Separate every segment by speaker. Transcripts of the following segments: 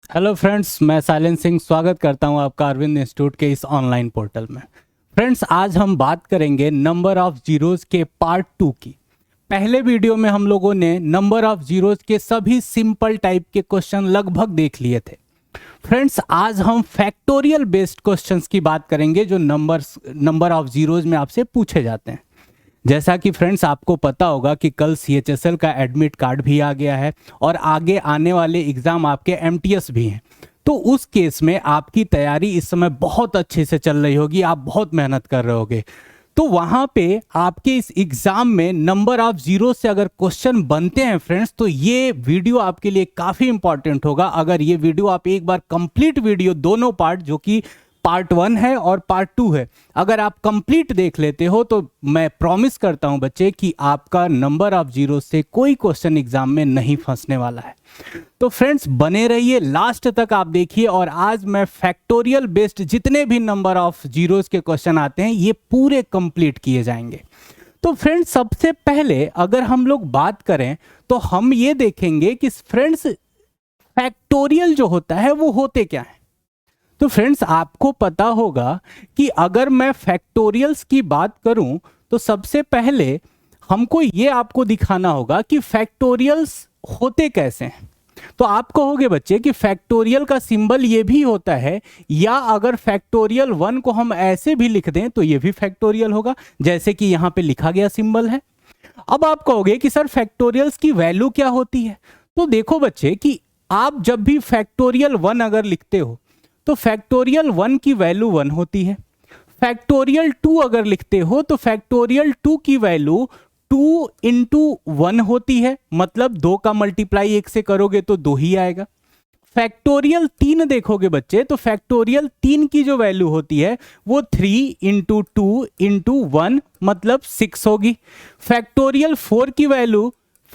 Speaker 1: Hello friends, मैं silence Singh स्वागत करता हूं आपका अरविंद इंस्टीट्यूट के इस ऑनलाइन पोर्टल में। फ्रेंड्स, आज हम बात करेंगे नंबर ऑफ जीरोस के पार्ट 2 की। पहले वीडियो में हम लोगों ने नंबर ऑफ जीरोस के सभी सिंपल टाइप के क्वेश्चन लगभग देख लिए थे। फ्रेंड्स, आज हम फैक्टोरियल बेस्ड क्वेश्चंस की बात करेंगे जो नंबर ऑफ जीरोस में आपसे पूछे जाते हैं। जैसा कि फ्रेंड्स आपको पता होगा कि कल CHSL का एडमिट कार्ड भी आ गया है और आगे आने वाले एग्ज़ाम आपके MTS भी हैं। तो उस केस में आपकी तैयारी इस समय बहुत अच्छे से चल रही होगी, आप बहुत मेहनत कर रहे होगे। तो वहाँ पे आपके इस एग्ज़ाम में नंबर ऑफ जीरो से अगर क्वेश्चन बनते हैं फ्रेंड्स, तो ये वीडियो आपके लिए काफ़ी इंपॉर्टेंट होगा। अगर ये वीडियो आप एक बार कंप्लीट वीडियो दोनों पार्ट, जो कि पार्ट 1 है और पार्ट 2 है, अगर आप कंप्लीट देख लेते हो तो मैं प्रॉमिस करता हूं बच्चे कि आपका नंबर ऑफ जीरो से कोई क्वेश्चन एग्जाम में नहीं फंसने वाला है। तो फ्रेंड्स, बने रहिए, लास्ट तक आप देखिए। और आज मैं फैक्टोरियल बेस्ड जितने भी नंबर ऑफ जीरोस के क्वेश्चन आते हैं ये पूरे कंप्लीट किए जाएंगे। तो फ्रेंड्स, सबसे पहले अगर हम लोग बात करें तो हम ये देखेंगे कि फ्रेंड्स फैक्टोरियल जो होता है वो होते क्या है। तो फ्रेंड्स, आपको पता होगा कि अगर मैं फैक्टोरियल्स की बात करूं तो सबसे पहले हमको ये आपको दिखाना होगा कि फैक्टोरियल्स होते कैसे हैं। तो आप कहोगे बच्चे कि फैक्टोरियल का सिंबल ये भी होता है, या अगर फैक्टोरियल 1 को हम ऐसे भी लिख दें तो ये भी फैक्टोरियल होगा, जैसे कि यहां पे लिखा गया सिंबल है। अब आप कहोगे कि सर फैक्टोरियल्स की वैल्यू क्या होती है। तो देखो बच्चे कि आप जब भी फैक्टोरियल 1 अगर लिखते हो तो फैक्टोरियल 1 की वैल्यू 1 होती है। फैक्टोरियल 2 अगर लिखते हो तो फैक्टोरियल 2 की वैल्यू 2 इंटू 1 होती है, मतलब 2 का मल्टीप्लाई 1 से करोगे तो 2 ही आएगा। फैक्टोरियल 3 देखोगे बच्चे तो फैक्टोरियल 3 की जो वैल्यू होती है वो 3 इंटू 2 इंटू 1 मतलब 6 होगी। फैक्टोरियल 4 की वैल्यू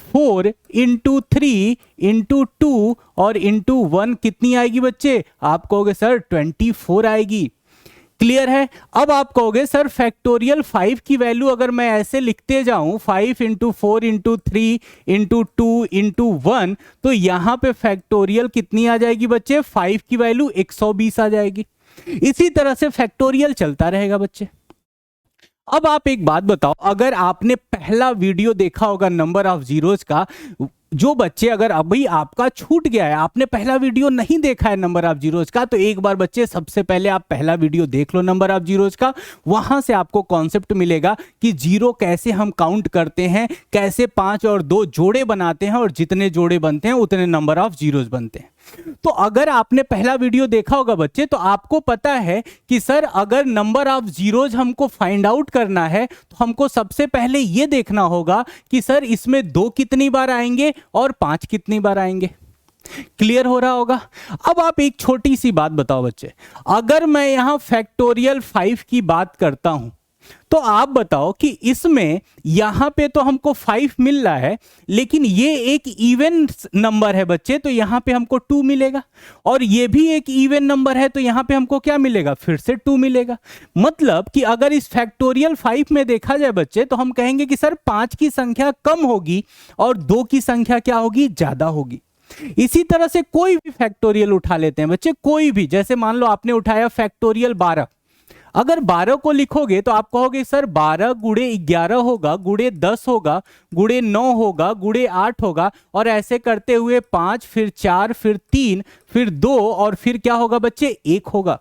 Speaker 1: 4 इंटू 3 इंटू 2 और इंटू 1 कितनी आएगी बच्चे? आप कहोगे सर 24 आएगी। क्लियर है? अब आप कहोगे सर फैक्टोरियल 5 की वैल्यू अगर मैं ऐसे लिखते जाऊं 5 इंटू 4 इंटू 3 इंटू 2 इंटू 1 तो यहां पे फैक्टोरियल कितनी आ जाएगी बच्चे? 5 की वैल्यू 120 आ जाएगी। इसी तरह से फैक्टोरियल चलता रहेगा बच्चे। अब आप एक बात बताओ, अगर आपने पहला वीडियो देखा होगा नंबर ऑफ जीरोस का, जो बच्चे अगर अभी आपका छूट गया है, आपने पहला वीडियो नहीं देखा है नंबर ऑफ जीरोस का, तो एक बार बच्चे सबसे पहले आप पहला वीडियो देख लो नंबर ऑफ जीरोस का। वहां से आपको कॉन्सेप्ट मिलेगा कि जीरो कैसे हम काउंट करते हैं, कैसे 5 और 2 जोड़े बनाते हैं, और जितने जोड़े बनते हैं उतने नंबर ऑफ जीरोस बनते हैं। तो अगर आपने पहला वीडियो देखा होगा बच्चे तो आपको पता है कि सर अगर नंबर ऑफ जीरोज हमको फाइंड आउट करना है तो हमको सबसे पहले यह देखना होगा कि सर इसमें 2 कितनी बार आएंगे और 5 कितनी बार आएंगे। क्लियर हो रहा होगा? अब आप एक छोटी सी बात बताओ बच्चे, अगर मैं यहां फैक्टोरियल 5 की बात करता हूं तो आप बताओ कि इसमें यहां पे तो हमको 5 मिल रहा है, लेकिन ये एक इवन नंबर है बच्चे, तो यहां पे हमको 2 मिलेगा, और ये भी एक इवन नंबर है तो यहां पे हमको क्या मिलेगा? फिर से 2 मिलेगा। मतलब कि अगर इस फैक्टोरियल 5 में देखा जाए बच्चे तो हम कहेंगे कि सर 5 की संख्या कम होगी और 2 की संख्या क्या होगी? ज्यादा होगी। इसी तरह से कोई भी फैक्टोरियल उठा लेते हैं बच्चे, कोई भी, जैसे मान लो आपने उठाया फैक्टोरियल 12, अगर 12 को लिखोगे तो आप कहोगे सर 12 गुड़े 11 होगा, गुड़े 10 होगा, गुड़े 9 होगा, गुड़े 8 होगा, और ऐसे करते हुए 5 फिर 4 फिर 3 फिर 2 और फिर क्या होगा बच्चे? 1 होगा।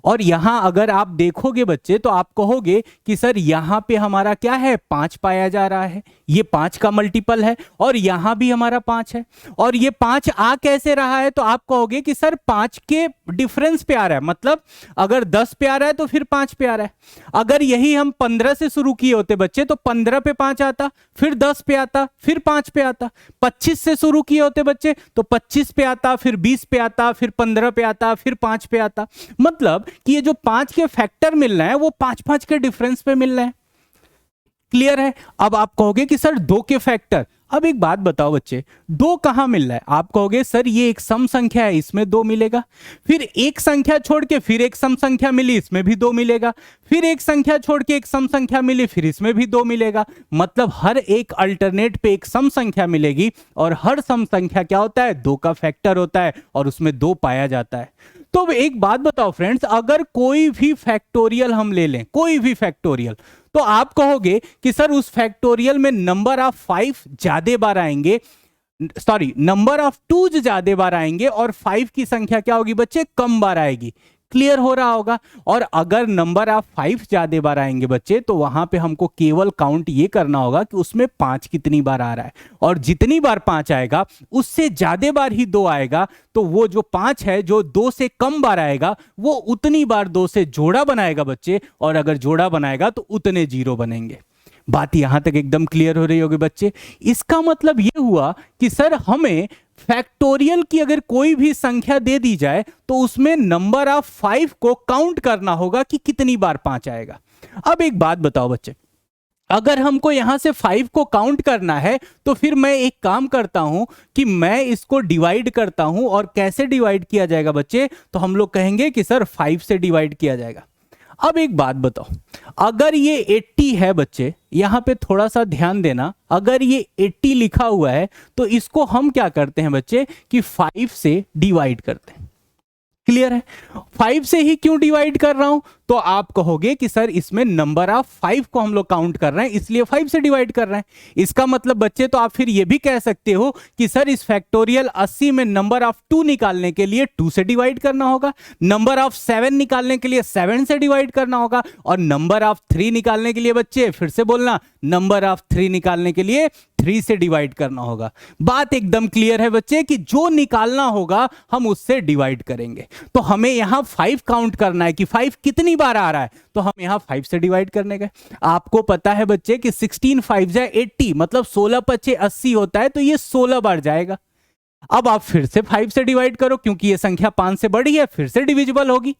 Speaker 1: और यहां अगर आप देखोगे बच्चे तो आप कहोगे कि सर यहां पे हमारा क्या है? 5 पाया जा रहा है, ये 5 का मल्टीपल है, और यहां भी हमारा 5 है, और ये 5 आ कैसे रहा है? तो आप कहोगे कि सर 5 के डिफरेंस पे आ रहा है, मतलब अगर 10 पे आ रहा है तो फिर 5 पे आ रहा है। अगर यही हम 15 से शुरू किए होते बच्चे तो 15 पे 5 आता, फिर 10 पे आता, फिर 5 पे आता। 25 से शुरू किए होते बच्चे तो 25 पे आता, फिर 20 पे आता, फिर 15 पे आता, फिर 5 पे आता। मतलब कि ये जो 5 के फैक्टर मिल रहे हैं वो 5-5 के डिफरेंस पे मिल रहे हैं। क्लियर है? अब आप कहोगे कि सर 2 के फैक्टर, अब एक बात बताओ बच्चे, दो कहाँ मिल रहा है? आप कहोगे सर ये एक सम संख्या है, इसमें दो मिलेगा, फिर एक संख्या छोड़ के फिर एक सम संख्या मिली, इसमें भी दो मिलेगा, फिर एक संख्या छोड़ के एक सम संख्या मिली, फिर इसमें भी दो मिलेगा। मतलब हर एक अल्टरनेट पे एक सम संख्या मिलेगी, और हर सम संख्या क्या होता है? दो का फैक्टर होता है, और उसमें दो पाया जाता है। तो एक बात बताओ फ्रेंड्स, अगर कोई भी फैक्टोरियल हम ले लें, कोई भी फैक्टोरियल, तो आप कहोगे कि सर उस फैक्टोरियल में नंबर ऑफ 5 ज्यादा बार आएंगे, सॉरी नंबर ऑफ 2 ज्यादा बार आएंगे, और 5 की संख्या क्या होगी बच्चे? कम बार आएगी। क्लियर हो रहा होगा। और अगर नंबर ऑफ 5 ज्यादा बार आएंगे बच्चे, तो वहां पे हमको केवल काउंट ये करना होगा कि उसमें 5 कितनी बार आ रहा है, और जितनी बार 5 आएगा उससे ज्यादा बार ही 2 आएगा, तो वो जो 5 है जो 2 से कम बार आएगा वो उतनी बार 2 से जोड़ा बनाएगा बच्चे, और अगर जोड़ा बनाएगा तो उतने जीरो बनेंगे। बात यहां तक एकदम क्लियर हो रही होगी बच्चे। इसका मतलब यह हुआ कि सर हमें फैक्टोरियल की अगर कोई भी संख्या दे दी जाए तो उसमें नंबर ऑफ 5 को काउंट करना होगा कि कितनी बार 5 आएगा। अब एक बात बताओ बच्चे, अगर हमको यहां से 5 को काउंट करना है तो फिर मैं एक काम करता हूं कि मैं इसको डिवाइड करता हूं। और कैसे डिवाइड किया जाएगा बच्चे? तो हम लोग कहेंगे कि सर 5 से डिवाइड किया जाएगा। अब एक बात बताओ, अगर ये 80 है बच्चे, यहां पे थोड़ा सा ध्यान देना, अगर ये 80 लिखा हुआ है तो इसको हम क्या करते हैं बच्चे कि 5 से डिवाइड करते हैं। क्लियर है? 5 से ही क्यों डिवाइड कर रहा हूं? तो आप कहोगे कि सर इसमें नंबर ऑफ 5 को हम लोग काउंट कर रहे हैं, इसलिए 5 से डिवाइड कर रहे हैं। इसका मतलब बच्चे तो आप फिर ये भी कह सकते हो कि सर इस फैक्टोरियल 80 में नंबर ऑफ 2 निकालने के लिए 2 से डिवाइड करना होगा, नंबर ऑफ 7 निकालने के लिए 7 से डिवाइड करना होगा, और नंबर ऑफ 3 निकालने के लिए बच्चे फिर से बोलना, नंबर ऑफ 3 निकालने के लिए 3 से डिवाइड करना होगा। बात एकदम क्लियर है बच्चे कि जो निकालना होगा हम उससे डिवाइड करेंगे। तो हमें यहां 5 काउंट करना है कि 5 कितनी बार आ रहा है, तो हम यहां 5 से डिवाइड करने गए। आपको पता है बच्चे कि 16 5 80, मतलब 16 पच्चे 80 होता है, तो ये 16 बार जाएगा। अब आप फिर से 5 से डिवाइड करो, क्योंकि ये संख्या 5 से बड़ी है, फिर से डिविजिबल होगी।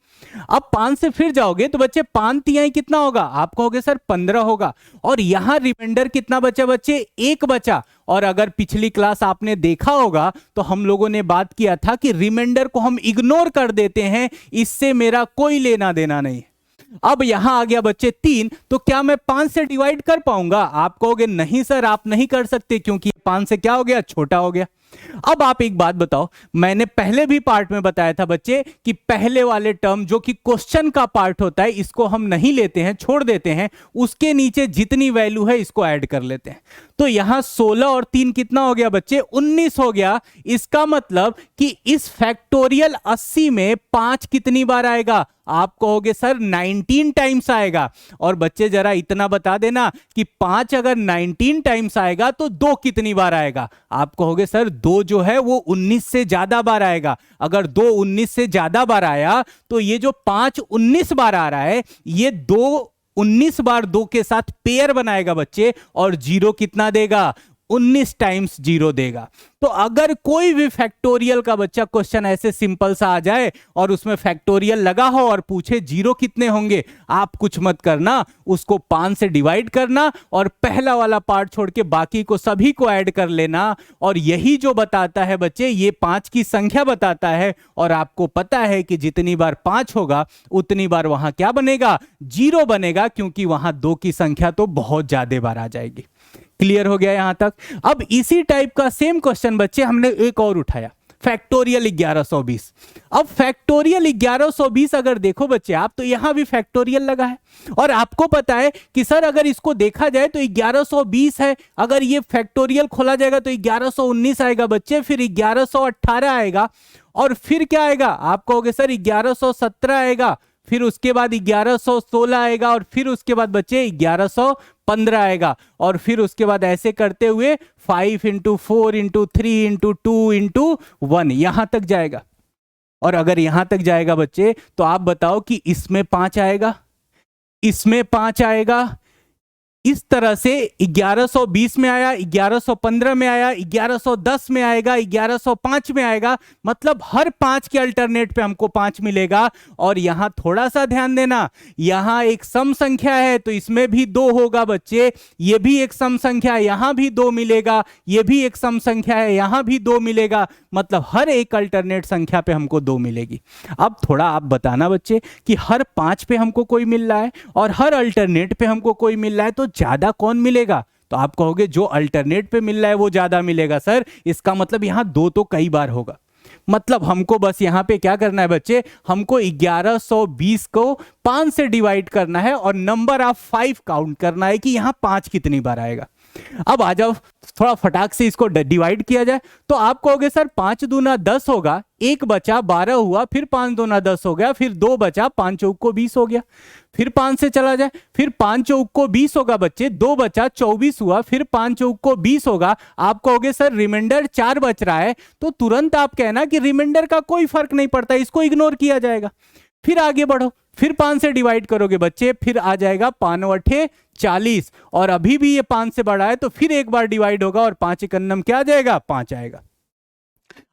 Speaker 1: अब 5 से फिर जाओगे तो बच्चे 5 तिहाई कितना होगा? आप कहोगे सर 15 होगा। और यहां रिमाइंडर कितना बचा बच्चे? 1 बचा। और अगर पिछली क्लास आपने देखा होगा तो हम लोगों ने बात किया था कि रिमाइंडर को हम इग्नोर कर देते हैं, इससे मेरा कोई लेना देना नहीं। अब यहां आ गया बच्चे 3, तो क्या मैं 5 से डिवाइड कर पाऊंगा? आप कहोगे नहीं सर आप नहीं कर सकते, क्योंकि 5 से क्या हो गया? छोटा हो गया। अब आप एक बात बताओ, मैंने पहले भी पार्ट में बताया था बच्चे कि पहले वाले टर्म जो कि क्वेश्चन का पार्ट होता है, इसको हम नहीं लेते हैं, छोड़ देते हैं, उसके नीचे जितनी वैल्यू है इसको ऐड कर लेते हैं। तो यहां 16 और 3 कितना हो गया बच्चे? 19 हो गया। इसका मतलब कि इस फैक्टोरियल 80 में 5 कितनी बार आएगा? आप कहोगे सर 19 टाइम्स आएगा। और बच्चे जरा इतना बता देना कि 5 अगर 19 टाइम्स आएगा तो 2 कितनी बार आएगा? आप कहोगे सर 2 जो है वो 19 से ज्यादा बार आएगा। अगर 2 19 से ज्यादा बार आया तो ये जो 5 19 बार आ रहा है, ये 2 19 बार 2 के साथ पेयर बनाएगा बच्चे, और जीरो कितना देगा? 19 टाइम्स जीरो देगा। तो अगर कोई भी फैक्टोरियल का बच्चा क्वेश्चन ऐसे सिंपल सा आ जाए और उसमें फैक्टोरियल लगा हो और पूछे जीरो कितने होंगे, आप कुछ मत करना, उसको 5 से डिवाइड करना और पहला वाला पार्ट छोड़ के बाकी को सभी को ऐड कर लेना। और यही जो बताता है बच्चे, ये 5 की संख्या बताता है। और आपको पता है कि जितनी बार 5 होगा उतनी बार वहां क्या बनेगा? जीरो बनेगा, क्योंकि वहां 2 की संख्या तो बहुत ज्यादा बार आ जाएगी। क्लियर हो गया यहां तक? अब इसी टाइप का सेम क्वेश्चन बच्चे हमने एक और उठाया, फैक्टोरियल 1120। अब फैक्टोरियल 1120 अगर देखो बच्चे आप, तो यहां भी फैक्टोरियल लगा है। और आपको पता है कि सर अगर इसको देखा जाए तो 1120 है, अगर ये फैक्टोरियल खोला जाएगा तो 1119 आएगा बच्चे, फिर 1118 आएगा, और फिर क्या आएगा? आप कहोगे सर 1117 आएगा, फिर उसके बाद 1116 आएगा, और फिर उसके बाद बच्चे 1115 आएगा, और फिर उसके बाद ऐसे करते हुए 5 इंटू 4 इंटू 3 इंटू 2 इंटू 1 यहां तक जाएगा। और अगर यहां तक जाएगा बच्चे तो आप बताओ कि इसमें 5 आएगा, इसमें 5 आएगा, इस तरह से 1120 में आया, 1115 में आया, 1110 में आएगा, 1105 में आएगा, मतलब हर 5 के अल्टरनेट पे हमको 5 मिलेगा। और यहां थोड़ा सा ध्यान देना, यहां एक सम संख्या है तो इसमें भी 2 होगा बच्चे, ये भी एक सम संख्या है, यहां भी 2 मिलेगा, ये भी एक सम संख्या है, यहां भी 2 मिलेगा, मतलब हर एक अल्टरनेट संख्या पे हमको 2 मिलेगी। अब थोड़ा आप बताना बच्चे कि हर 5 पे हमको कोई मिल रहा है और हर अल्टरनेट पे हमको कोई मिल रहा है, तो ज्यादा कौन मिलेगा? तो आप कहोगे जो अल्टरनेट पे मिल रहा है वो ज्यादा मिलेगा सर, इसका मतलब यहां 2 तो कई बार होगा। मतलब हमको बस यहां पे क्या करना है बच्चे, हमको 1120 को 5 से डिवाइड करना है और नंबर ऑफ 5 काउंट करना है कि यहां 5 कितनी बार आएगा। अब आ जाओ थोड़ा फटाक से इसको डिवाइड किया जाए, तो आप कहोगे सर 5 दूना 10 होगा, 1 बचा 12 हुआ, फिर 5 दूना 10 हो गया, फिर 2 बचा, 5 चौक को 20 हो गया, फिर 5 से चला जाए, फिर 5 चौक को 20 होगा बच्चे, 2 बचा 24 हुआ, फिर 5 चौक को 20 होगा। आप कहोगे सर रिमाइंडर 4 बच रहा है, तो तुरंत आप कहना कि रिमाइंडर का कोई फर्क नहीं पड़ता, इसको इग्नोर किया जाएगा। फिर आगे बढ़ो, फिर 5 से डिवाइड करोगे बच्चे, फिर आ जाएगा 5 अठे 40, और अभी भी ये 5 से बड़ा है तो फिर एक बार डिवाइड होगा और 5 एकन्नम क्या आ जाएगा? 5 आएगा।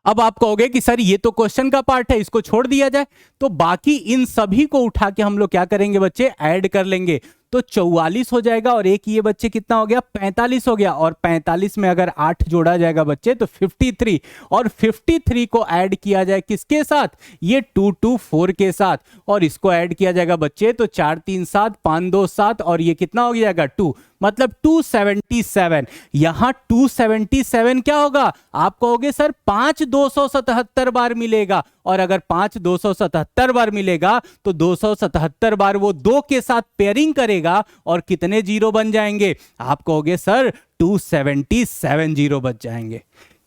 Speaker 1: अब आप कहोगे कि सर ये तो क्वेश्चन का पार्ट है, इसको छोड़ दिया जाए, तो बाकी इन सभी को उठा के हम लोग क्या करेंगे बच्चे? ऐड कर लेंगे, तो 44 हो जाएगा और एक ये बच्चे कितना हो गया? 45 हो गया, और 45 में अगर 8 जोड़ा जाएगा बच्चे तो 53, और 53 को ऐड किया जाए किसके साथ? ये 224 के साथ, और इसको ऐड किया जाएगा बच्चे तो 4 3 7 5 2 7, और ये कितना हो जाएगा? 2, मतलब 277। यहां 277 क्या होगा? आप कहोगे सर 5 277 बार मिलेगा, और अगर 5 277 बार मिलेगा तो 277 बार वो 2 के साथ पेयरिंग करेगा और कितने जीरो बन जाएंगे? आप कहोगे सर 277 जीरो बच जाएंगे।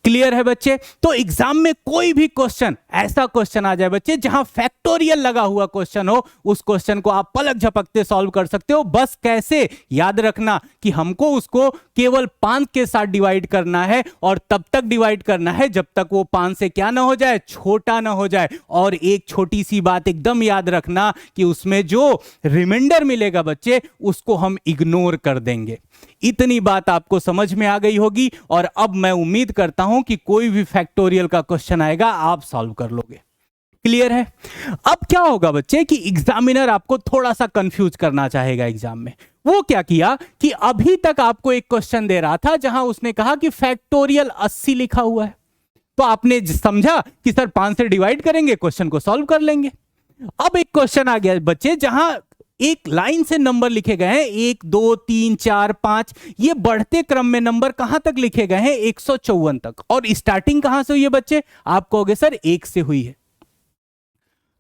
Speaker 1: क्लियर है बच्चे? तो एग्जाम में कोई भी क्वेश्चन, ऐसा क्वेश्चन आ जाए बच्चे जहां फैक्टोरियल लगा हुआ क्वेश्चन हो, उस क्वेश्चन को आप पलक झपकते सॉल्व कर सकते हो। बस कैसे? याद रखना कि हमको उसको केवल 5 के साथ डिवाइड करना है, और तब तक डिवाइड करना है जब तक वो 5 से क्या ना हो जाए? छोटा ना हो जाए। और एक छोटी सी बात एकदम याद रखना कि उसमें जो रिमाइंडर मिलेगा बच्चे उसको हम इग्नोर कर देंगे। इतनी बात आपको समझ में आ गई होगी, और अब मैं उम्मीद करता हूं कि कोई भी फैक्टोरियल का क्वेश्चन आएगा आप सॉल्व कर लोगे। क्लियर है? अब क्या होगा बच्चे कि एग्जामिनर आपको थोड़ा सा कंफ्यूज करना चाहेगा एग्जाम में। वो क्या किया कि अभी तक आपको एक क्वेश्चन दे रहा था जहां उसने कहा कि फैक्टोरियल 80 लिखा हुआ है, तो आपने समझा कि सर 5 से डिवाइड करेंगे, क्वेश्चन को सॉल्व कर लेंगे। अब एक क्वेश्चन आ गया बच्चे जहां एक लाइन से नंबर लिखे गए हैं, 1 2 3 4 5, ये बढ़ते क्रम में नंबर कहां तक लिखे गए हैं? 154 तक। और स्टार्टिंग कहां से हुई है बच्चे? आप कहोगे सर 1 से हुई है।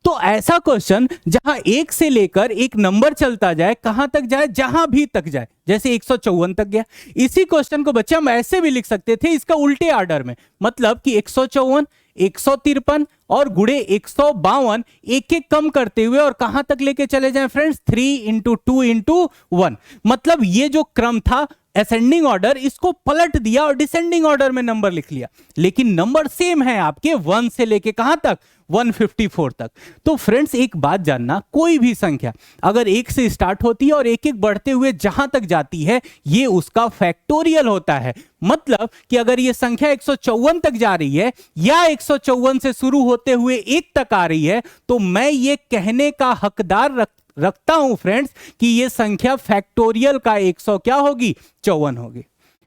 Speaker 1: तो ऐसा क्वेश्चन जहां 1 से लेकर एक नंबर चलता जाए, कहां तक जाए? जहां भी तक जाए, जैसे 154 तक गया। इसी क्वेश्चन को बच्चे हम ऐसे भी लिख सकते थे, इसका उल्टे ऑर्डर में, मतलब कि 154 153 और गुणे 152 एक एक कम करते हुए और कहां तक लेके चले जाएं फ्रेंड्स? 3 into 2 into 1। मतलब ये जो क्रम था असेंडिंग ऑर्डर, इसको पलट दिया और डिसेंडिंग ऑर्डर में नंबर लिख लिया, लेकिन नंबर सेम है आपके 1 से लेके कहां तक? 154 तक। तो फ्रेंड्स एक बात जानना, कोई भी संख्या अगर 1 से स्टार्ट होती है और एक एक बढ़ते हुए जहां तक जाती है, ये उसका फैक्टोरियल होता है। मतलब कि अगर ये संख्या 154 तक जा रही है या 154 से शुरू होते हुए 1 तक आ रही है, तो मैं ये कहने का हकदार रखता हूं फ्रेंड्स कि ये संख्या फैक्टोरियल का 100 क्या होगी? 54 होगी।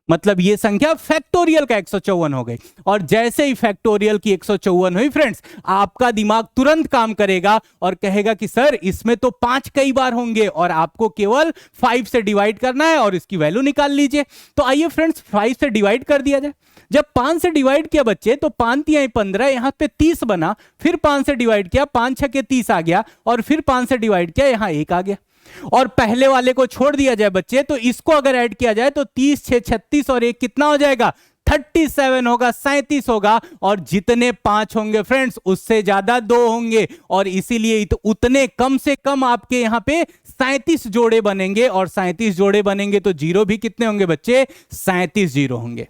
Speaker 1: मतलब ये संख्या फैक्टोरियल का 154 हो गई। और जैसे ही फैक्टोरियल की 154 हुई फ्रेंड्स, आपका दिमाग तुरंत काम करेगा और कहेगा कि सर इसमें तो 5 कई बार होंगे और आपको केवल 5 से डिवाइड करना है और इसकी वैल्यू निकाल लीजिए। तो आइए फ्रेंड्स 5 से डिवाइड कर दिया जाए। जब 5 से डिवाइड किया बच्चे तो 5 तिहाई 15, यहां पे 30 बना, फिर 5 से डिवाइड किया, 5 6 के 30 आ गया, और फिर 5 से डिवाइड किया, यहां 1 आ गया। और पहले वाले को छोड़ दिया जाए बच्चे, तो इसको अगर ऐड किया जाए तो 30 6 36 और 1 कितना हो जाएगा? 37 होगा, 37 होगा। और जितने 5 होंगे फ्रेंड्स उससे ज्यादा 2 होंगे, और इसीलिए उतने कम से कम आपके यहां पे 37 जोड़े बनेंगे, और 37 जोड़े बनेंगे तो जीरो भी कितने होंगे बच्चे? 37 जीरो होंगे।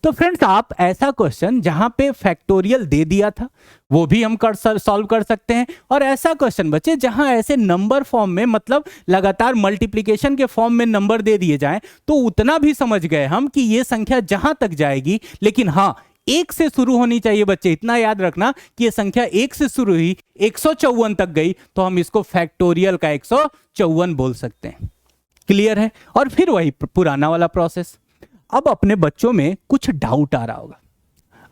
Speaker 1: तो फ्रेंड्स आप ऐसा क्वेश्चन जहां पे फैक्टोरियल दे दिया था वो भी हम सॉल्व कर सकते हैं, और ऐसा क्वेश्चन बच्चे जहां ऐसे नंबर फॉर्म में, मतलब लगातार मल्टीप्लिकेशन के फॉर्म में नंबर दे दिए जाएं, तो उतना भी समझ गए हम कि ये संख्या जहां तक जाएगी, लेकिन हाँ एक से शुरू होनी चाहिए बच्चे। इतना याद रखना कि ये संख्या एक से शुरू हुई 154 तक गई तो हम इसको फैक्टोरियल का 154 बोल सकते हैं। क्लियर है? और फिर वही पुराना वाला प्रोसेस। अब अपने बच्चों में कुछ डाउट आ रहा होगा,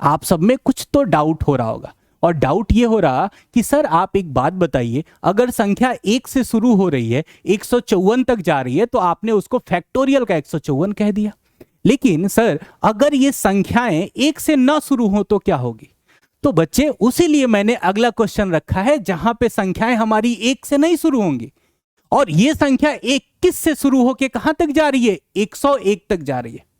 Speaker 1: आप सब में कुछ तो डाउट हो रहा होगा, और डाउट ये हो रहा कि सर आप एक बात बताइए, अगर संख्या एक से शुरू हो रही है 154 तक जा रही है तो आपने उसको फैक्टोरियल का 154 कह दिया, लेकिन सर अगर ये संख्याएं एक से ना शुरू हो तो क्या होगी? तो बच्चे उसी लिए मैंने अगला क्वेश्चन रखा है जहां पे संख्याएं हमारी एक से नहीं शुरू होंगी, और ये संख्या 21 से शुरू होके कहां तक जा रही है? 101 तक जा रही है।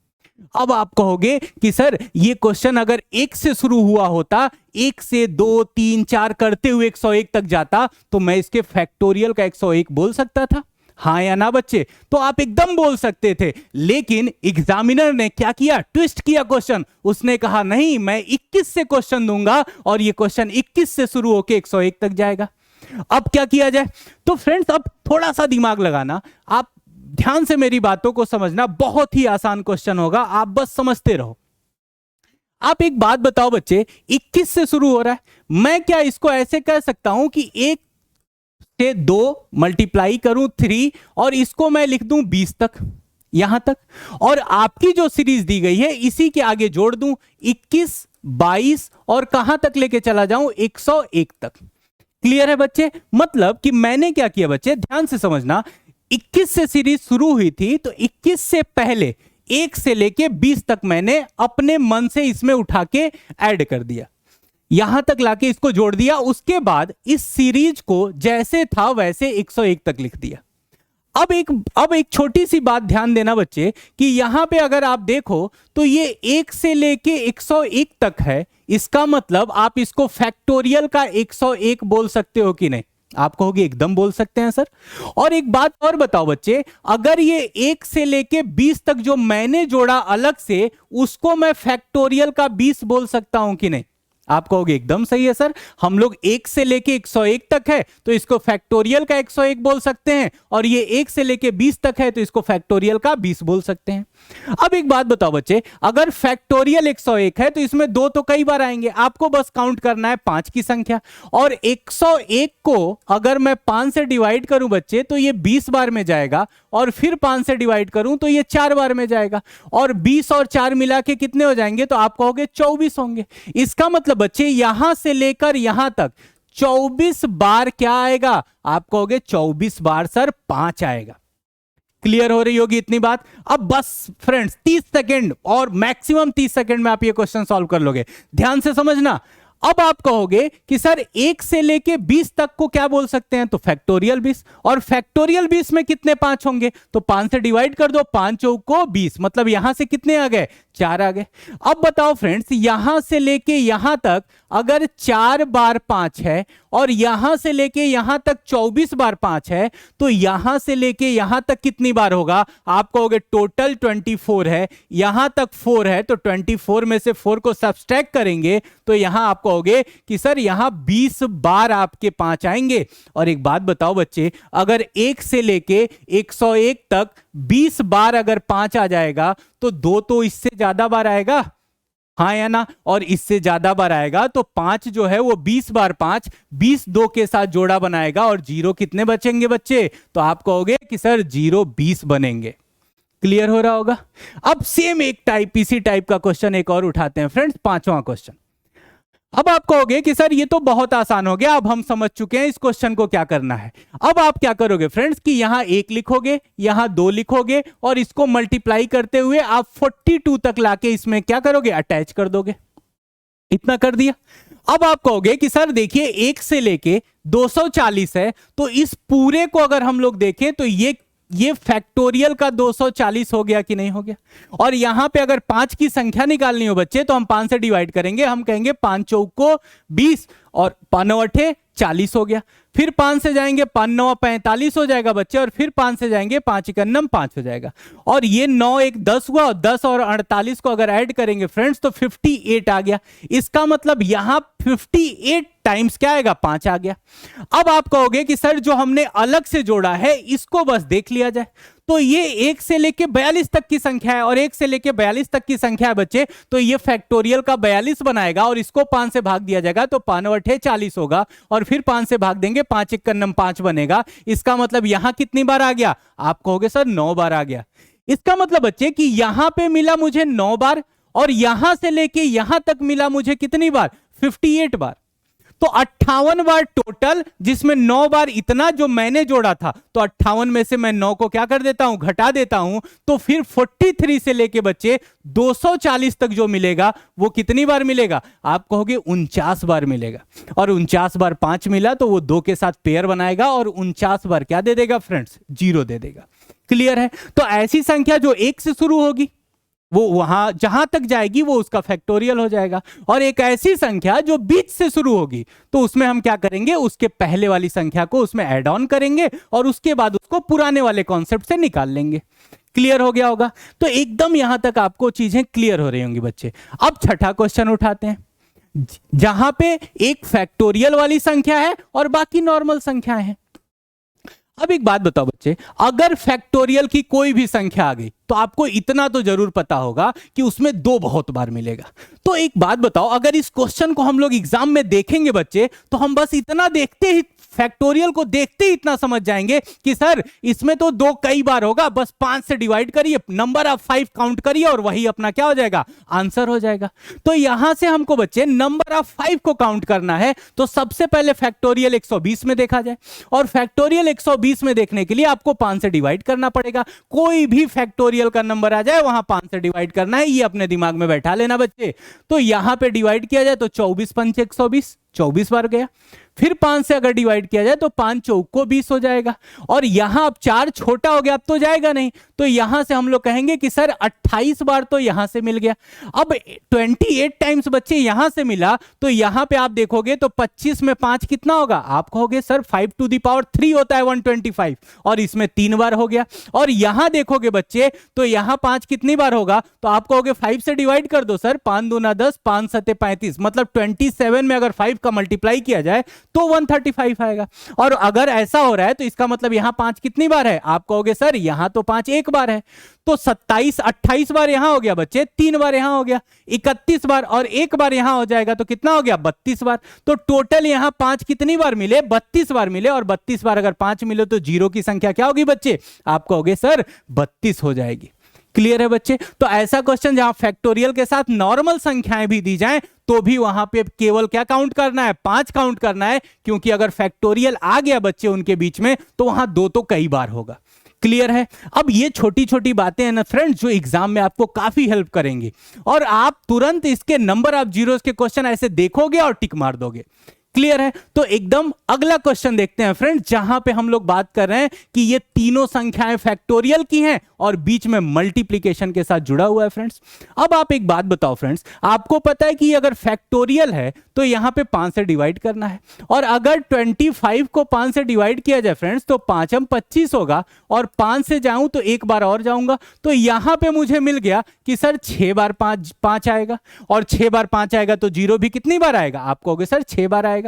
Speaker 1: अब आप कहोगे कि सर ये क्वेश्चन अगर एक से शुरू हुआ होता, एक से 2 3 4 करते हुए 101 तक जाता, तो मैं इसके फैक्टोरियल का 101 बोल सकता था, हाँ या ना बच्चे? तो आप एकदम बोल सकते थे, लेकिन एग्जामिनर ने क्या किया? ट्विस्ट किया क्वेश्चन। उसने कहा नहीं, मैं 21 से क्वेश्चन दूंगा और ये क्वेश्चन 21 से शुरू होकर 101 तक जाएगा। अब क्या किया जाए? तो फ्रेंड्स अब थोड़ा सा दिमाग लगाना, आप ध्यान से मेरी बातों को समझना, बहुत ही आसान क्वेश्चन होगा, आप बस समझते रहो। आप एक बात बताओ बच्चे, 21 से शुरू हो रहा है, मैं क्या इसको ऐसे कह सकता हूं कि 1 से 2 मल्टीप्लाई करूं 3 और इसको मैं लिख दूं 20 तक, यहां तक, और आपकी जो सीरीज दी गई है इसी के आगे जोड़ दूं 21 22 और कहां तक लेके चला जाऊं? 101 तक। क्लियर है बच्चे? मतलब कि मैंने क्या किया बच्चे, ध्यान से समझना, 21 से सीरीज शुरू हुई थी तो 21 से पहले 1 से लेके 20 तक मैंने अपने मन से इसमें उठा के ऐड कर दिया, यहां तक लाके इसको जोड़ दिया, उसके बाद इस सीरीज को जैसे था वैसे 101 तक लिख दिया। अब एक छोटी सी बात ध्यान देना बच्चे कि यहां पे अगर आप देखो तो ये 1 से लेके 101 तक है, इसका मतलब आप इसको फैक्टोरियल का 101 बोल सकते हो कि नहीं? आप कहोगे एकदम बोल सकते हैं सर। और एक बात और बताओ बच्चे, अगर ये 1 से लेके 20 तक जो मैंने जोड़ा अलग से, उसको मैं फैक्टोरियल का 20 बोल सकता हूं कि नहीं? आप कहोगे एकदम सही है सर, हम लोग 1 से लेके 101 तक है तो इसको फैक्टोरियल का 101 बोल सकते हैं, और ये 1 से लेके 20 तक है तो इसको फैक्टोरियल का 20 बोल सकते हैं। अब एक बात बताओ बच्चे, अगर फैक्टोरियल 101 है तो इसमें 2 तो कई बार आएंगे, आपको बस काउंट करना है 5 की संख्या, और 101 को अगर मैं 5 से डिवाइड करूं बच्चे तो ये 20 बार में जाएगा, और फिर 5 से डिवाइड करूं तो ये 4 बार में जाएगा, और 20 और 4 मिला के कितने हो जाएंगे? तो आप कहोगे 24 होंगे। इसका मतलब बच्चे यहां से लेकर यहां तक 24 बार क्या आएगा? आप कहोगे 24 बार सर 5 आएगा। क्लियर हो रही होगी इतनी बात? अब बस फ्रेंड्स 30 सेकंड और मैक्सिमम 30 सेकंड में आप ये क्वेश्चन सॉल्व कर लोगे, ध्यान से समझना। अब आप कहोगे कि सर 1 से लेके 20 तक को क्या बोल सकते हैं? तो फैक्टोरियल 20, और फैक्टोरियल 20 में कितने 5 होंगे? तो 5 से डिवाइड कर दो, 5 चौको 20, मतलब यहां से कितने आ गए? 4 आ गए। अब बताओ फ्रेंड्स, यहां से लेके यहां तक अगर 4 बार 5 है और यहां से लेके यहां तक 24 बार 5 है, तो यहां से लेके यहां तक कितनी बार होगा? आप कहोगे टोटल 24 है, यहां तक 4 है, तो 24 में से 4 को सब्सट्रैक्ट करेंगे तो यहां आप कहोगे कि सर यहां 20 बार आपके 5 आएंगे। और एक बात बताओ बच्चे, अगर 1 से लेके 101 तक 20 बार अगर 5 आ जाएगा तो 2 तो इससे ज्यादा बार आएगा, हाँ या ना? और इससे ज्यादा बार आएगा तो 5 जो है वो 20 बार 5 20 2 के साथ जोड़ा बनाएगा, और 0 कितने बचेंगे बच्चे? तो आप कहोगे कि सर 0 20 बनेंगे। क्लियर हो रहा होगा? अब सेम इसी टाइप का क्वेश्चन एक और उठाते हैं फ्रेंड्स, 5वां क्वेश्चन। अब आप कहोगे कि सर ये तो बहुत आसान हो गया, अब हम समझ चुके हैं इस क्वेश्चन को क्या करना है। अब आप क्या करोगे फ्रेंड्स कि यहां 1 लिखोगे, यहां 2 लिखोगे, और इसको मल्टीप्लाई करते हुए आप 42 तक लाके इसमें क्या करोगे? अटैच कर दोगे। इतना कर दिया। अब आप कहोगे कि सर देखिए 1 से लेके 240 है, तो इस पूरे को अगर हम लोग देखें तो ये फैक्टोरियल का 240 हो गया कि नहीं हो गया? और यहां पे अगर 5 की संख्या निकालनी हो बच्चे तो हम 5 से डिवाइड करेंगे, हम कहेंगे 5 चौको 20 और 5 8 40 हो गया। फिर 5 से जाएंगे 5 9 45 हो जाएगा बच्चे, और फिर 5 से जाएंगे 5 1 5 हो जाएगा। और ये 9 1 10 हुआ, और 10 और 48 को अगर ऐड करेंगे फ्रेंड्स तो 58 आ गया। इसका मतलब यहां 58 टाइम्स क्या आएगा, 5 आ गया। अब आप कहोगे कि सर जो हमने अलग से जोड़ा है इसको बस देख लिया जाए, तो ये 1 से लेके 42 तक की संख्या है, और 1 से लेके 42 तक की संख्या है बच्चे, तो ये फैक्टोरियल का 42 बनाएगा, और इसको 5 से भाग दिया जाएगा तो 5 8 40 होगा, और फिर 5 से भाग देंगे 5 1 5 बनेगा। इसका मतलब यहां कितनी बार आ गया, आप कहोगे सर 9 बार आ गया। इसका मतलब बच्चे कि यहां पे मिला मुझे 9 बार, और यहां से लेके यहां तक मिला मुझे कितनी बार, 58 बार। तो 58 बार टोटल, जिसमें 9 बार इतना जो मैंने जोड़ा था, तो 58 में से मैं 9 को क्या कर देता हूं, घटा देता हूं, तो फिर 43 से लेके बच्चे 240 तक जो मिलेगा वो कितनी बार मिलेगा, आप कहोगे 49 बार मिलेगा। और 49 बार 5 मिला तो वो 2 के साथ पेयर बनाएगा, और 49 बार क्या दे देगा फ्रेंड्स, 0 दे देगा। क्लियर है? तो ऐसी संख्या जो 1 से शुरू होगी वो वहां जहां तक जाएगी वो उसका फैक्टोरियल हो जाएगा, और एक ऐसी संख्या जो बीच से शुरू होगी तो उसमें हम क्या करेंगे, उसके पहले वाली संख्या को उसमें ऐड ऑन करेंगे, और उसके बाद उसको पुराने वाले कॉन्सेप्ट से निकाल लेंगे। क्लियर हो गया होगा? तो एकदम यहां तक आपको चीजें क्लियर हो रही होंगी बच्चे। अब छठा क्वेश्चन उठाते हैं, जहां पे एक फैक्टोरियल वाली संख्या है और बाकी नॉर्मल संख्याएं हैं। अब एक बात बताओ बच्चे, अगर फैक्टोरियल की कोई भी संख्या आ गई तो आपको इतना तो जरूर पता होगा कि उसमें 2 बहुत बार मिलेगा। तो एक बात बताओ, अगर इस क्वेश्चन को हम लोग एग्जाम में देखेंगे बच्चे, तो हम बस इतना देखते ही, फैक्टोरियल को देखते ही इतना समझ जाएंगे कि सर इसमें तो 2 कई बार होगा, बस 5 से डिवाइड करिए, नंबर ऑफ 5 काउंट करिए, और वही अपना क्या हो जाएगा, आंसर हो जाएगा। तो यहां से हमको बच्चे नंबर ऑफ 5 को काउंट करना है, तो सबसे पहले फैक्टोरियल 120 में देखा जाए, और फैक्टोरियल 120 में देखने के लिए आपको 5 से डिवाइड करना पड़ेगा। कोई भी फैक्टोरियल का नंबर आ जाए वहां 5 से डिवाइड करना है, ये अपने दिमाग में बैठा लेना बच्चे। तो यहां पे डिवाइड किया जाए तो 24 5 120, 24 बार गया। फिर 5 से अगर डिवाइड किया जाए तो 5 चौक को 20 हो जाएगा, और यहां अब 4 छोटा हो गया, अब तो जाएगा नहीं, तो यहां से हम लोग कहेंगे कि सर 28 बार तो यहां से मिल गया। अब 28 टाइम्स बच्चे यहां से मिला, तो यहां पे आप देखोगे तो 25 में 5 कितना होगा, आप कहोगे सर 5 टू द पावर 3 होता है 125, और इसमें 3 बार हो गया। और यहां देखोगे बच्चे तो यहां 5 कितनी बार होगा, तो आप कहोगे 5 से डिवाइड कर दो सर, 5 दूना 10, 5 सत्ते 35, मतलब 27 में अगर 5 का मल्टीप्लाई किया जाए तो 135 आएगा। और अगर ऐसा हो रहा है तो इसका मतलब यहां 5 कितनी बार है, आप कहोगे सर यहां तो 5 एक बार है, तो 27 28 बार यहां हो गया बच्चे, 3 बार यहां हो गया 31 बार, और एक बार यहां हो जाएगा तो कितना हो गया 32 बार। तो टोटल यहां 5 कितनी बार मिले, 32 बार मिले, और 32 बार अगर 5 मिले तो 0 की संख्या क्या होगी बच्चे, आप कहोगे सर 32 हो जाएगी। क्लियर है बच्चे? तो ऐसा क्वेश्चन जहां फैक्टोरियल के साथ नॉर्मल संख्याएं भी दी जाएं तो भी वहां पे केवल क्या काउंट करना है, 5 काउंट करना है, क्योंकि अगर फैक्टोरियल आ गया बच्चे उनके बीच में तो वहां 2 तो कई बार होगा। क्लियर है? अब ये छोटी छोटी बातें हैं ना फ्रेंड्स, जो एग्जाम में आपको काफी हेल्प करेंगी, और आप तुरंत इसके नंबर ऑफ जीरोस के क्वेश्चन ऐसे देखोगे और टिक मार दोगे। क्लियर है? तो एकदम अगला क्वेश्चन देखते हैं फ्रेंड्स, जहां पे हम लोग बात कर रहे हैं कि ये तीनों संख्याएं फैक्टोरियल की हैं और बीच में मल्टीप्लिकेशन के साथ जुड़ा हुआ है फ्रेंड्स। अब आप एक बात बताओ फ्रेंड्स, आपको पता है कि अगर फैक्टोरियल है तो यहां पे 5 से डिवाइड करना है, और अगर 25 को 5 से डिवाइड किया जाए फ्रेंड्स तो 5 25 होगा, और 5 से जाऊं तो एक बार और जाऊंगा, तो यहां पे मुझे मिल गया कि सर 6 बार 5 आएगा, और 6 बार 5 आएगा तो 0 भी कितनी बार आएगा, आप कहोगे सर 6 बार आएगा।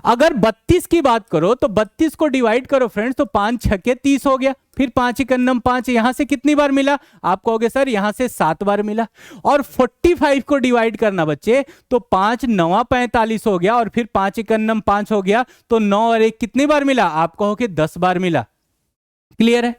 Speaker 1: अगर 32 की बात करो तो 32 को डिवाइड करो फ्रेंड्स तो 5 छक्के 30 हो गया, फिर 5 1 5, यहां से कितनी बार मिला, आप कहोगे सर यहां से 7 बार मिला। और 45 को डिवाइड करना बच्चे तो 5 9 45 हो गया, और फिर 5 1 5 हो गया, तो 9 और 1 कितनी बार मिला, आप कहोगे 10 बार मिला। क्लियर है?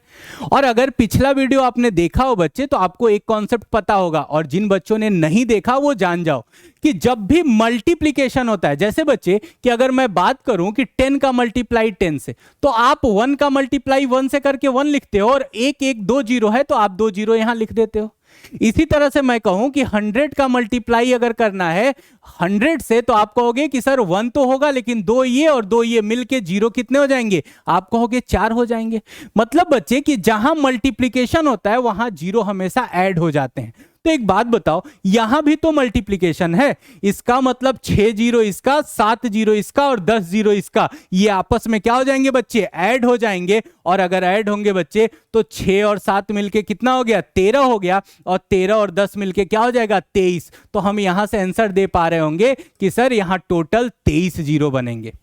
Speaker 1: और अगर पिछला वीडियो आपने देखा हो बच्चे तो आपको एक कॉन्सेप्ट पता होगा, और जिन बच्चों ने नहीं देखा वो जान जाओ कि जब भी मल्टीप्लिकेशन होता है, जैसे बच्चे कि अगर मैं बात करूं कि 10 का मल्टीप्लाई 10 से, तो आप 1 का मल्टीप्लाई 1 से करके 1 लिखते हो, और 1 1 2 0 है तो आप 2 0 यहां लिख देते हो। इसी तरह से मैं कहूं कि 100 का मल्टीप्लाई अगर करना है 100 से, तो आप कहोगे कि सर 1 तो होगा लेकिन 2 ये और 2 ये मिलके 0 कितने हो जाएंगे, आप कहोगे 4 हो जाएंगे। मतलब बच्चे कि जहां मल्टीप्लिकेशन होता है वहां 0 हमेशा ऐड हो जाते हैं। तो एक बात बताओ, यहां भी तो मल्टीप्लीकेशन है, इसका मतलब 6 जीरो इसका, 7 जीरो इसका और 10 जीरो इसका, ये आपस में क्या हो जाएंगे बच्चे, ऐड हो जाएंगे। और अगर ऐड होंगे बच्चे तो 6 और 7 मिलके कितना हो गया, 13 हो गया, और 13 और 10 मिलके क्या हो जाएगा, 23। तो हम यहां से आंसर दे पा रहे होंगे कि सर यहां टोटल 23 जीरो बनेंगे।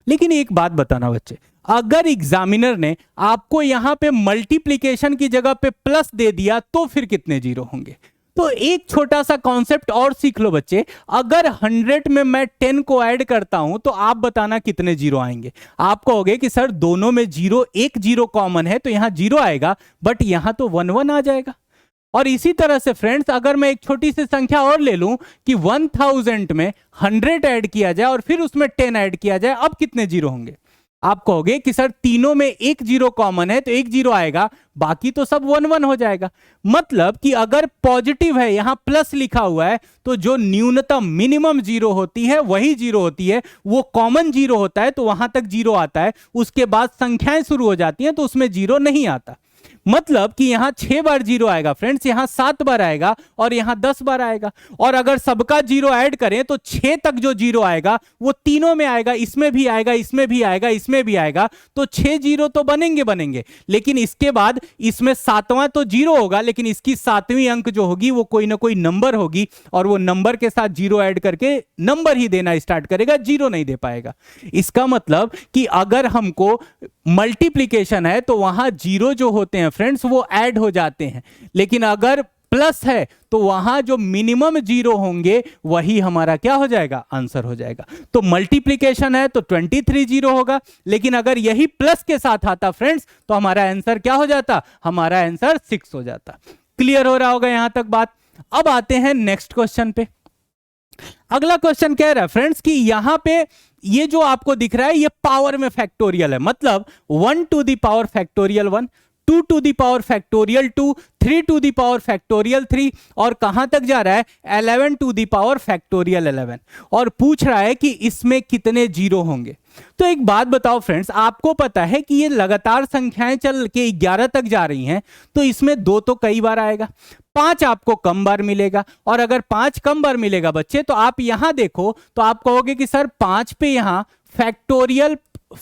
Speaker 1: लेकिन एक बात बताना बच्चे, अगर एग्जामिनर ने आपको यहां पे मल्टीप्लिकेशन की जगह पे प्लस दे दिया तो फिर कितने जीरो होंगे? तो एक छोटा सा कॉन्सेप्ट और सीख लो बच्चे, अगर 100 में मैं 10 को ऐड करता हूं तो आप बताना कितने जीरो आएंगे। आप कहोगे कि सर दोनों में जीरो, एक जीरो कॉमन है तो यहां जीरो आएगा, बट यहां तो 1 1 आ जाएगा। और इसी तरह से फ्रेंड्स, अगर मैं एक छोटी सी संख्या और ले लूं कि 1000 में 100 ऐड किया जाए और फिर उसमें 10 ऐड किया जाए, अब कितने जीरो होंगे? आप कहोगे कि सर तीनों में एक जीरो कॉमन है तो एक जीरो आएगा, बाकी तो सब 1 1 हो जाएगा। मतलब कि अगर पॉजिटिव है, यहां प्लस लिखा हुआ है, तो जो न्यूनतम मिनिमम जीरो होती है वही जीरो होती है, वो कॉमन जीरो होता है तो वहां तक जीरो आता है, उसके बाद संख्याएं शुरू हो जाती हैं तो उसमें जीरो नहीं आता। मतलब कि यहां 6 बार जीरो आएगा फ्रेंड्स, यहां 7 बार आएगा और यहां 10 बार आएगा। और अगर सबका जीरो ऐड करें तो 6 तक जो जीरो आएगा वो तीनों में आएगा, इसमें भी आएगा, इसमें भी आएगा, इसमें भी आएगा, तो 6 जीरो तो बनेंगे। लेकिन इसके बाद इसमें 7वां तो जीरो होगा, लेकिन इसकी 7वीं अंक जो होगी वो कोई ना कोई नंबर होगी, और वो नंबर के साथ जीरो ऐड करके नंबर ही देना स्टार्ट करेगा, जीरो नहीं दे पाएगा। इसका मतलब कि अगर हमको मल्टीप्लिकेशन है तो वहां जीरो जो होते हैं फ्रेंड्स वो ऐड हो जाते हैं, लेकिन अगर प्लस है तो वहां जो मिनिमम जीरो होंगे वही हमारा क्या हो जाएगा, आंसर हो जाएगा। तो मल्टीप्लिकेशन है तो 23 जीरो होगा, लेकिन अगर यही प्लस के साथ आता फ्रेंड्स तो हमारा आंसर क्या हो जाता, हमारा आंसर 6 हो जाता। क्लियर हो रहा होगा यहां तक बात। अब आते हैं नेक्स्ट क्वेश्चन पे। अगला क्वेश्चन कह रहा है फ्रेंड्स कि यहां पे ये जो आपको दिख रहा है ये पावर में फैक्टोरियल है, मतलब 1 to the power factorial 1, 2 to the power factorial 2, 3 to the power factorial 3, और कहां तक जा रहा है, 11 टू द पावर फैक्टोरियल 11, और पूछ रहा है कि इसमें कितने जीरो होंगे। तो एक बात बताओ फ्रेंड्स, आपको पता है कि ये लगातार संख्याएं चल के 11 तक जा रही हैं, तो इसमें 2 तो कई बार आएगा, 5 आपको कम बार मिलेगा, और अगर 5 कम बार मिलेगा बच्चे तो आप यहां देखो तो आप कहोगे कि सर 5 पे यहां फैक्टोरियल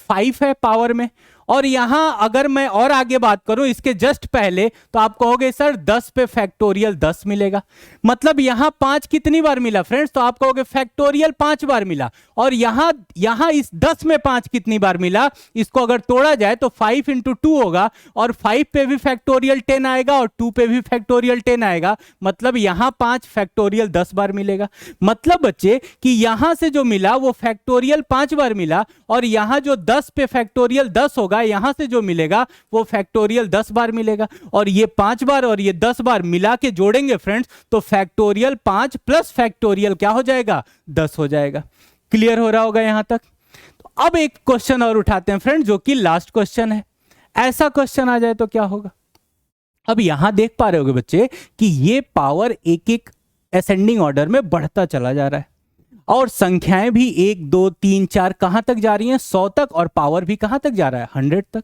Speaker 1: 5 है पावर में, और यहां अगर मैं और आगे बात करूं इसके जस्ट पहले तो आप कहोगे सर 10 पे फैक्टोरियल 10 मिलेगा। मतलब यहां 5 कितनी बार मिला फ्रेंड्स, तो आप कहोगे फैक्टोरियल 5 बार मिला, और यहां इस 10 में 5 कितनी बार मिला, इसको अगर तोड़ा जाए तो 5 इंटू 2 होगा, और 5 पे भी फैक्टोरियल 10 आएगा और 2 पे भी फैक्टोरियल 10 आएगा, मतलब यहां 5 फैक्टोरियल 10 बार मिलेगा। मतलब बच्चे कि यहां से जो मिला वो फैक्टोरियल 5 बार मिला, और यहां जो 10 पे फैक्टोरियल 10 होगा, यहां से जो मिलेगा वो फैक्टोरियल 10 बार मिलेगा, और ये 5 बार और ये 10 बार मिला के जोड़ेंगे फ्रेंड्स तो फैक्टोरियल 5 प्लस फैक्टोरियल क्या हो जाएगा, 10 हो जाएगा। क्लियर हो रहा होगा यहां तक। तो अब एक क्वेश्चन और उठाते हैं फ्रेंड्स, जो कि लास्ट क्वेश्चन है। ऐसा क्वेश्चन आ जाए तो क्या होगा। अब यहां देख पा रहे होगे बच्चे कि ये पावर एक एक असेंडिंग ऑर्डर में बढ़ता चला जा रहा है, और संख्याएं भी 1 2 3 4 कहां तक जा रही हैं, 100 तक, और पावर भी कहां तक जा रहा है, 100 तक।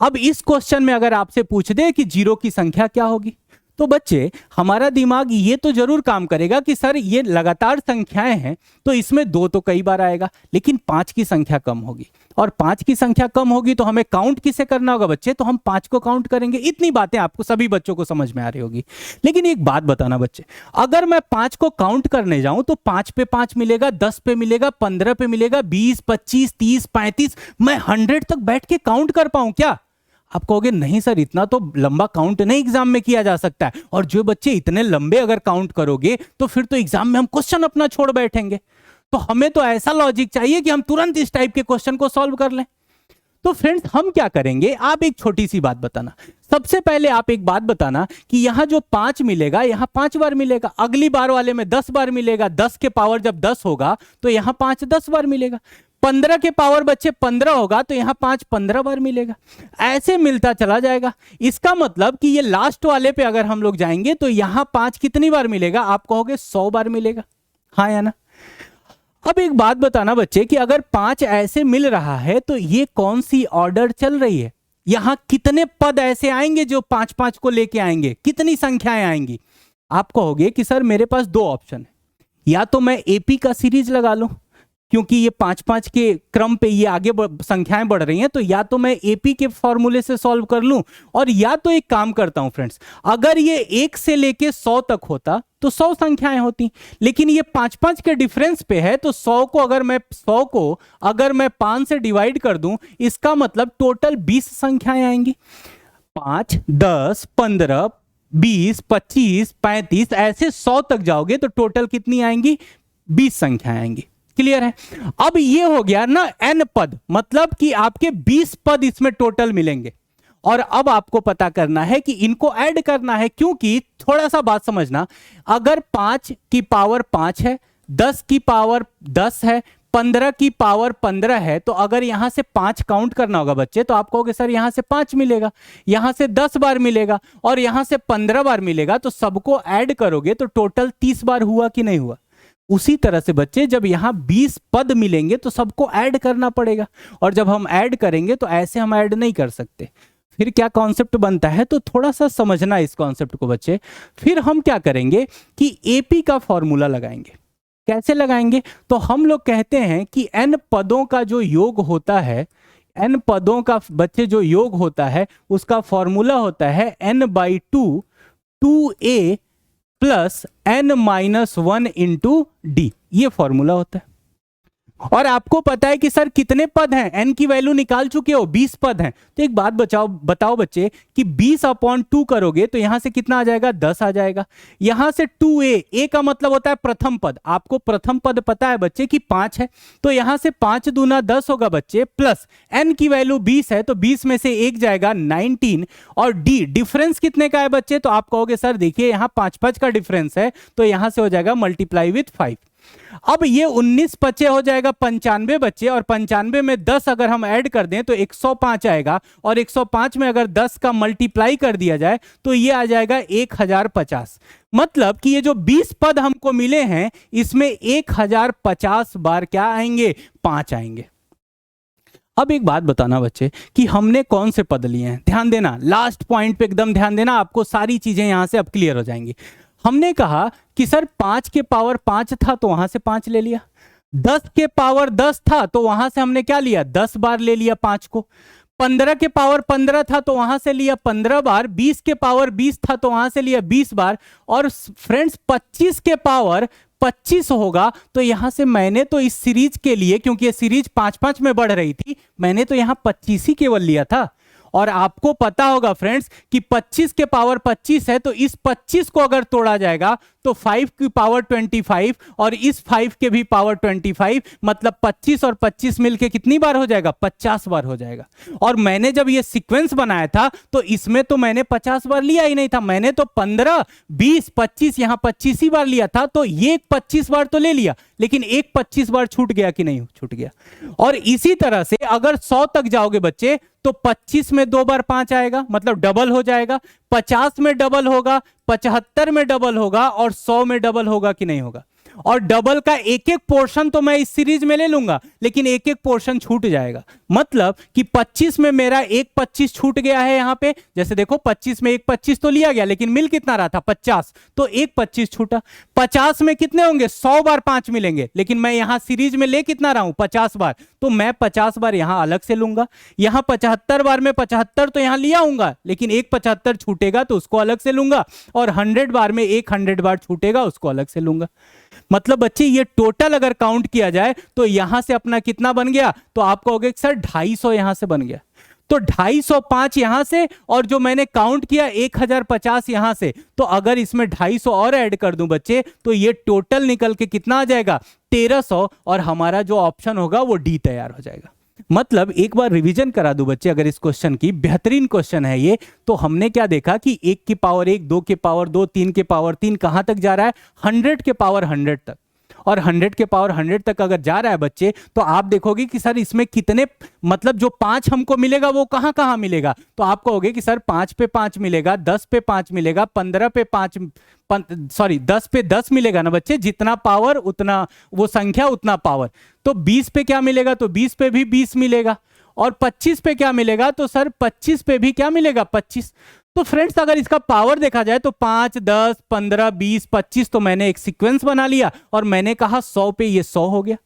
Speaker 1: अब इस क्वेश्चन में अगर आपसे पूछ दे कि जीरो की संख्या क्या होगी, तो बच्चे हमारा दिमाग ये तो जरूर काम करेगा कि सर ये लगातार संख्याएं हैं तो इसमें 2 तो कई बार आएगा, लेकिन 5 की संख्या कम होगी, और 5 की संख्या कम होगी तो हमें काउंट किसे करना होगा बच्चे, तो हम 5 को काउंट करेंगे। इतनी बातें आपको सभी बच्चों को समझ में आ रही होगी। लेकिन एक बात बताना बच्चे, अगर मैं 5 को काउंट करने जाऊं तो 5 पे 5 मिलेगा, 10 पे मिलेगा, 15 पे मिलेगा, 20 25 30 35, मैं 100 तक बैठ के काउंट कर पाऊं क्या? आप कहोगे नहीं सर, इतना तो लंबा काउंट नहीं एग्जाम में किया जा सकता है, और जो बच्चे इतने लंबे अगर काउंट करोगे तो फिर तो एग्जाम में हम क्वेश्चन अपना छोड़ बैठेंगे। तो हमें तो ऐसा लॉजिक चाहिए कि हम तुरंत इस टाइप के क्वेश्चन को सॉल्व कर लें। तो फ्रेंड्स हम क्या करेंगे, आप एक छोटी सी बात बताना। सबसे पहले आप एक बात बताना कि यहां जो 5 मिलेगा यहां 5 बार मिलेगा, अगली बार वाले में 10 बार मिलेगा, 10 के पावर जब 10 होगा तो यहां 5 10 बार मिलेगा, 15 के पावर बच्चे 15 होगा तो यहां 5 15 बार मिलेगा, ऐसे मिलता चला जाएगा। इसका मतलब कि ये लास्ट वाले पे अगर हम लोग जाएंगे तो यहां 5 कितनी बार मिलेगा, आप कहोगे 100 बार मिलेगा, हाँ या ना। अब एक बात बताना बच्चे कि अगर 5 ऐसे मिल रहा है तो ये कौन सी ऑर्डर चल रही है, यहां कितने पद ऐसे आएंगे जो 5 5 को लेके आएंगे, कितनी संख्याएं आएंगी, आप कहोगे कि सर मेरे पास दो ऑप्शन है, या तो मैं एपी का सीरीज लगा लूं क्योंकि ये 5-5 के क्रम पे ये आगे संख्याएं बढ़ रही हैं, तो या तो मैं एपी के फॉर्मूले से सॉल्व कर लूं, और या तो एक काम करता हूं फ्रेंड्स, अगर ये 1 से लेके 100 तक होता तो 100 संख्याएं होती, लेकिन ये 5-5 के डिफरेंस पे है, तो 100 को अगर मैं 5 से डिवाइड कर दूं, इसका मतलब टोटल 20 संख्याएं आएंगी। 5, 10, 15, 20, 25, 35 ऐसे 100 तक जाओगे तो टोटल कितनी आएंगी? 20 संख्याएं आएंगी। क्लियर है? अब ये हो गया ना n पद, मतलब कि आपके 20 पद इसमें टोटल मिलेंगे, और अब आपको पता करना है कि इनको ऐड करना है, क्योंकि थोड़ा सा बात समझना, अगर 5 की पावर 5 है, 10 की पावर 10 है, 15 की पावर 15 है, तो अगर यहां से 5 काउंट करना होगा बच्चे, तो आप कहोगे सर यहां से 5 मिलेगा, यहां से 10 बार मिलेगा, और यहां से 15 बार मिलेगा, तो सबको ऐड करोगे तो टोटल 30 बार हुआ कि नहीं हुआ? उसी तरह से बच्चे जब यहां 20 पद मिलेंगे तो सबको ऐड करना पड़ेगा, और जब हम ऐड करेंगे तो ऐसे हम ऐड नहीं कर सकते। फिर क्या कॉन्सेप्ट बनता है, तो थोड़ा सा समझना इस कॉन्सेप्ट को बच्चे। फिर हम क्या करेंगे कि एपी का फॉर्मूला लगाएंगे। कैसे लगाएंगे? तो हम लोग कहते हैं कि n पदों का जो योग होता है, n पदों का बच्चे जो योग होता है, उसका फॉर्मूला होता है n/2 2a plus n-1 into D, ये फॉर्मूला होता है। और आपको पता है कि सर कितने पद हैं, n की वैल्यू निकाल चुके हो, 20 पद हैं, तो एक बात बताओ बच्चे कि 20/2 करोगे तो यहां से कितना आ जाएगा? 10 आ जाएगा। यहां से 2a, a का मतलब होता है प्रथम पद, आपको प्रथम पद पता है बच्चे कि 5 है, तो यहां से 5 दूना 10 होगा बच्चे, प्लस n की वैल्यू 20 है, तो 20 में से 1 जाएगा 19, और d डिफरेंस कितने का है बच्चे? तो आप कहोगे सर देखिए यहां 5-5 का डिफरेंस है, तो यहां से हो जाएगा मल्टीप्लाई विथ 5। अब ये 19 बच्चे हो जाएगा 95 बच्चे, और 95 में 10 अगर हम ऐड कर दें तो 105 आएगा, और 105 में अगर 10 का मल्टीप्लाई कर दिया जाए तो ये आ जाएगा 1050। मतलब कि ये जो 20 पद हमको मिले हैं, इसमें 1050 बार क्या आएंगे? 5 आएंगे। अब एक बात बताना बच्चे कि हमने कौन से पद लिए हैं, ध्यान देना, लास्ट पॉइंट पे एकदम ध्यान देना, आपको सारी चीजें यहां से अब क्लियर हो जाएंगी। हमने कहा कि सर 5 के पावर 5 था तो वहां से 5 ले लिया, 10 के पावर 10 था तो वहां से हमने क्या लिया? 10 बार ले लिया 5 को, 15 के पावर 15 था तो वहां से लिया 15 बार, 20 के पावर 20 था तो वहां से लिया 20 बार, और फ्रेंड्स 25 के पावर 25 होगा तो यहां से मैंने तो इस सीरीज के लिए, क्योंकि ये सीरीज 5-5 में बढ़ रही थी, मैंने तो यहां 25 ही केवल लिया था। और आपको पता होगा फ्रेंड्स कि 25 के पावर 25 है, तो इस 25 को अगर तोड़ा जाएगा तो 5 की पावर 25, और इस 5 के भी पावर 25, मतलब 25 और 25 मिलके कितनी बार हो जाएगा? 50 बार हो जाएगा। और मैंने जब ये सीक्वेंस बनाया था तो इसमें तो मैंने 50 बार लिया ही नहीं था, मैंने तो 15, 20, 25 यहां 25 ही बार लिया था, तो ये 25 बार तो ले लिया, लेकिन एक 25 बार छूट गया कि नहीं? छूट गया। और इसी तरह से अगर 100 तक जाओगे बच्चे तो 25 में 2 बार 5 आएगा, मतलब डबल हो जाएगा, 50 में डबल होगा, 75 में डबल होगा, और 100 में डबल होगा कि नहीं होगा? और डबल का एक एक पोर्शन तो मैं इस सीरीज में ले लूंगा, लेकिन एक एक पोर्शन छूट जाएगा, मतलब कि 25 में मेरा एक 25 छूट गया है यहां पे, जैसे देखो 25 में एक 25 तो लिया गया, लेकिन मिल कितना रहा था? 50, तो एक 25 छूटा। 50 में कितने होंगे? 100 बार 5 मिलेंगे, लेकिन मैं यहां सीरीज में ले कितना रहा हूं? 50 बार, तो मैं 50 बार यहां अलग से लूंगा। यहां 75 बार में 75 तो यहां लिया हूंगा, लेकिन एक 75 छूटेगा तो उसको अलग से लूंगा, और 100 बार में एक 100 बार छूटेगा, उसको अलग से लूंगा। मतलब बच्चे ये टोटल अगर काउंट किया जाए तो यहां से अपना कितना बन गया? तो आप कहोगे सर 250 यहां से बन गया, तो 250 यहां से, और जो मैंने काउंट किया 1050 यहां से, तो अगर इसमें 250 और ऐड कर दूं बच्चे तो ये टोटल निकल के कितना आ जाएगा? 1300, और हमारा जो ऑप्शन होगा वो डी तैयार हो जाएगा। मतलब एक बार रिवीजन करा दूं बच्चे अगर इस क्वेश्चन की, बेहतरीन क्वेश्चन है ये। तो हमने क्या देखा कि 1 की पावर 1, 2 के पावर 2, 3 के पावर 3 कहां तक जा रहा है? 100 के पावर 100 तक। और 100 के पावर 100 तक अगर जा रहा है बच्चे, तो आप देखोगे कि सर इसमें कितने, मतलब जो 5 हमको मिलेगा वो कहां कहां मिलेगा? तो आप कहोगे कि सर 5 पे 5 मिलेगा, 10 पे 5 मिलेगा, 15 पे 5, सॉरी 10 पे 10 मिलेगा ना बच्चे, जितना पावर उतना वो संख्या उतना पावर। तो 20 पे क्या मिलेगा? तो 20 पे भी 20 मिलेगा, और 25 पे क्या मिलेगा, तो सर 25 पे भी क्या मिलेगा 25। तो फ्रेंड्स अगर इसका पावर देखा जाए तो 5, 10, 15, 20, 25 तो मैंने एक सीक्वेंस बना लिया और मैंने कहा 100 पे ये 100 हो गया।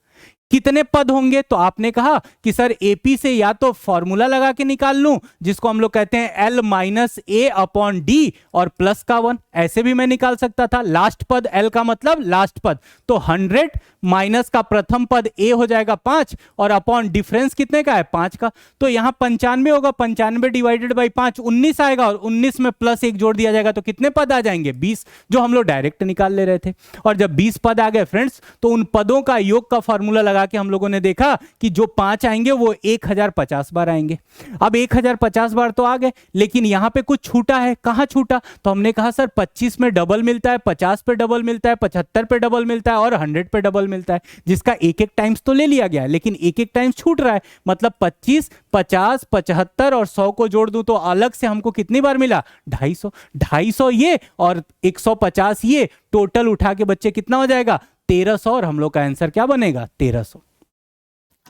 Speaker 1: कितने पद होंगे, तो आपने कहा कि सर एपी से या तो फॉर्मूला लगा के निकाल लूं जिसको हम लोग कहते हैं L माइनस ए अपॉन डी और प्लस का 1, ऐसे भी मैं निकाल सकता था। लास्ट पद L का मतलब लास्ट पद, तो 100 माइनस का प्रथम पद A हो जाएगा 5 और अपॉन डिफरेंस कितने का है 5 का, तो यहां 95 होगा, 95 डिवाइडेड बाई 5 19 आएगा और 19 में प्लस 1 जोड़ दिया जाएगा तो कितने पद आ जाएंगे 20, जो हम लोग डायरेक्ट निकाल ले रहे थे। और जब 20 पद आ गए फ्रेंड्स तो उन पदों का योग का फॉर्मूला लगा के हम लोगों ने देखा कि जो 5 आएंगे वो 1050 बार आएंगे। अब 1050 बार तो आ गए, लेकिन यहां पे कुछ छूटा है, कहां छूटा, तो हमने कहा सर 25 में डबल मिलता है, 50 पे डबल मिलता है, 75 पे डबल मिलता है और 100 पे डबल मिलता है, जिसका एक एक टाइम्स तो ले लिया गया है लेकिन एक एक टाइम्स छूट रहा है। मतलब 25, 50, 75 और 100 को जोड़ दूं तो अलग से हमको कितनी बार मिला 250, 250 ये और 150 ये, टोटल उठा के बच्चे कितना हो जाएगा 1300 और हम लोग का आंसर क्या बनेगा 1300।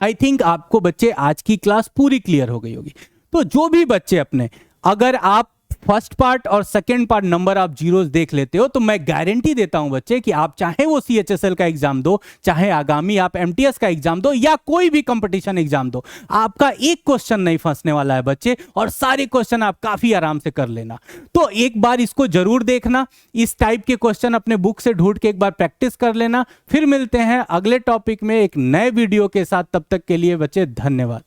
Speaker 1: आई थिंक आपको बच्चे आज की क्लास पूरी क्लियर हो गई होगी। तो जो भी बच्चे अपने, अगर आप फर्स्ट पार्ट और second part number of zeros देख लेते हो तो मैं गारंटी देता हूं बच्चे कि आप चाहे वो CHSL का एग्जाम दो, चाहे आगामी आप MTS का एग्जाम दो या कोई भी कंपटीशन एग्जाम दो, आपका एक क्वेश्चन नहीं फंसने वाला है बच्चे, और सारे क्वेश्चन आप काफी आराम से कर लेना। तो एक बार इसको जरूर देखना, इस टाइप के क्वेश्चन अपने बुक से ढूंढ के एक बार प्रैक्टिस कर लेना। फिर मिलते हैं अगले टॉपिक में एक नए वीडियो के साथ, तब तक के लिए बच्चे धन्यवाद।